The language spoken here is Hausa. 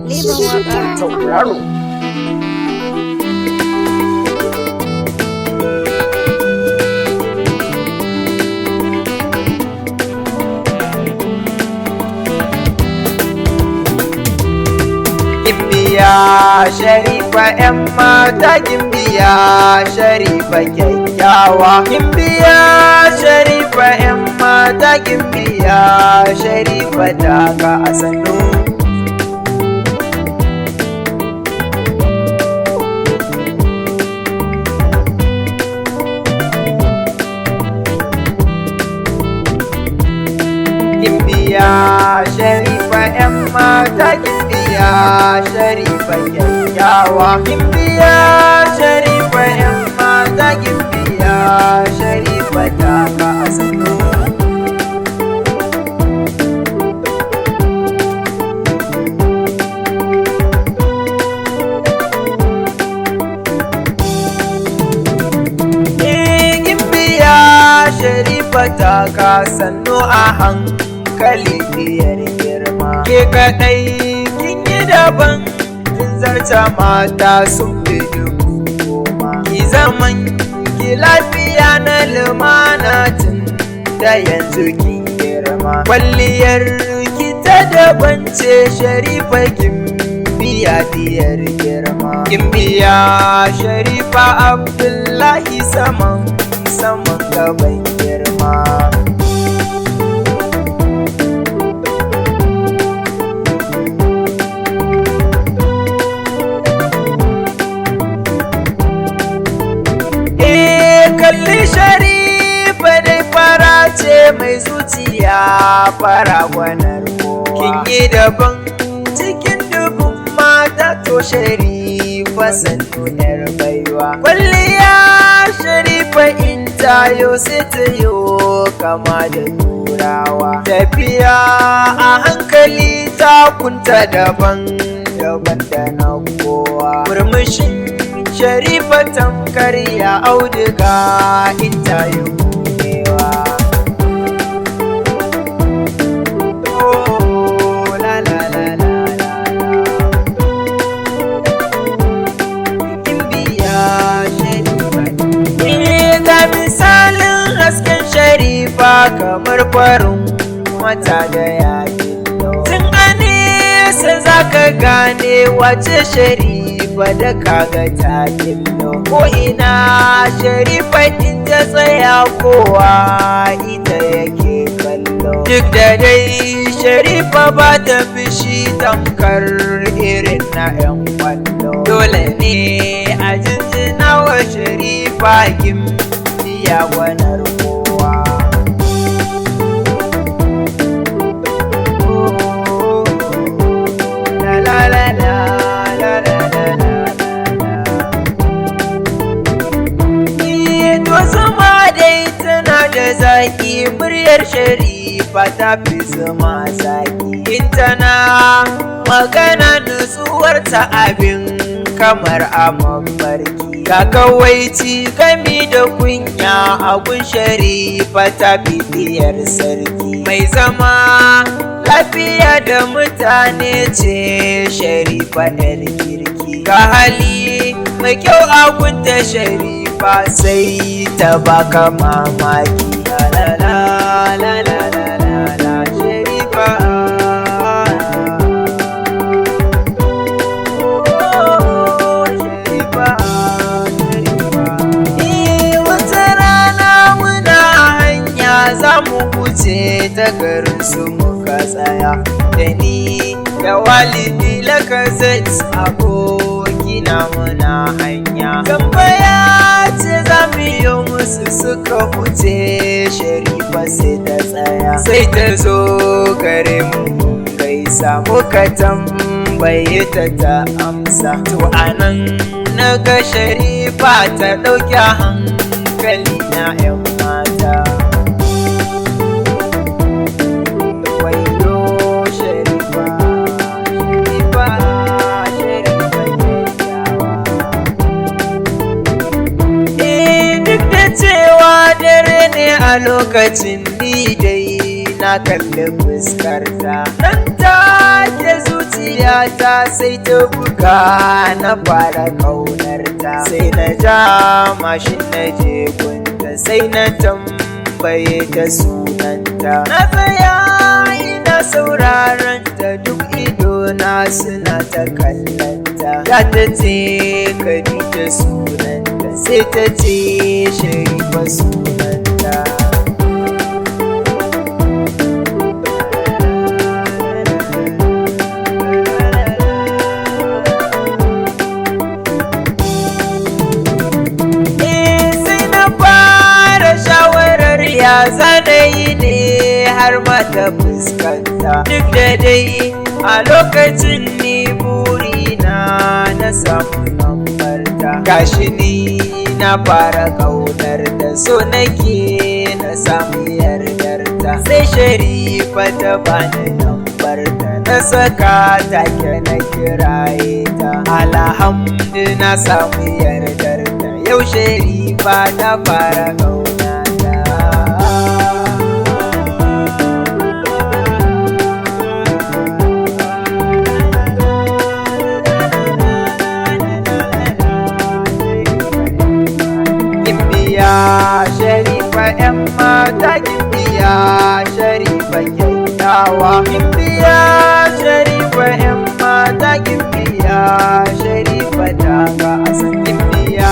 Lebon Waka. Sauraro. Gimbiya Sharifa ‘yan mata, Gimbiya Sharifa kyakkyawa. Gimbiya Sharifa ‘yan mata, Gimbiya Sharifa daga a sannu. Gimbiya Sharifa ‘yan mata, Gimbiya Sharifa kyakkyawa. Gimbiya Sharifa ‘yan mata, Gimbiya Sharifa daga a sannu. Gimbiya Sharifa daga sannu a hankali diyar girma. Ke kaɗai kin yi daban, kin zarta mata sun fi dubu goma. Ki zaman ki lafiya na lumana tun da yanzu kin girma. Kwalliyar ki ta daban ce Sharifa Gimbiya diyar girma. Gimbiya Sharifa Abdullahi saman gaban girma. Kalli Sharifa dai fara ce mai zuciya fara gwanar kowa. Kin yi daban cikin dubun mata to Sharifa sannu yar baiwa. Kwalliya Sharifa in tayo sai tayo kama da turawa. Tafiya a hankali takunta daban da na kowa. Murmushin Sharifa tamkar ya auduga in tayi buɗewa. Oh, la la la la la. Gimbiya Sharifa. Ga misalin hasken Sharifa kamar farin wata da ya fito. Tun a nesa za ka gane wace Sharifa da kaga ta killo. Ko ina Sharifa in ta tsaya kowa ita yake kallo. Duk da dai Sharifa ba ta fishi tamkar irin na 'yan kwallo. Dole ne a jinjina wa Sharifa Gimbiya gwanar kowa. La la la la. Zuma dai tana da zaki, muryar Sharifa ta fi zuma zaki. In tana magana nutsuwarta abin kamar a mafarki. Ga kawaici gami da kunya abun Sharifa ta bibiyar sarki. Mai zama lafiya da mutane ce Sharifa ɗar kirki. Ga hali mai kyau abunta Sharifa sai ta baka mamaki. La la la la la la la Sharifa. Oh, Sharifa, Sharifa. Wata rana muna hanya za mu wuce ta garin su muka tsaya. Da ni da walidi lakazet abokina muna hanya. Tambaya ce za mu yi musu suka wuce Sharifa sai ta tsaya. Sai ta zo gare mu gaisa muka tambaye ta amsa. To anan na ga Sharifa ta ɗauki hankali na 'yan mata. Cewa dare ne a lokacin ni dai na kalli fuskarta. Nan take zuciyata sai ta buga na fara ƙaunarta. Sai na ja mashin na je gunta, sai na tambaye ta sunanta. Na tsaya ina sauraron ta, duk idona suna ta kallanta. Ya ta ce Khadija sunanta, sai ta ce Sharifa sunanta. Ya zanayi ne har mata fuskanta, duk da dai a lokacin ni burina na samu lambarta. Gashi ni na fara ƙaunar da so nake na samu yardarta. Sai Sharifa ta bani lambarta, na saka take na kiraye ta. Alhamdu na samu yardarta, yau Sharifa ta fara ƙauna. Sharifa ‘yan mata Gimbiya, Sharifa kyakkyawa. Gimbiya, Sharifa ‘yan mata Gimbiya, Sharifa ta ga asan. Gimbiya,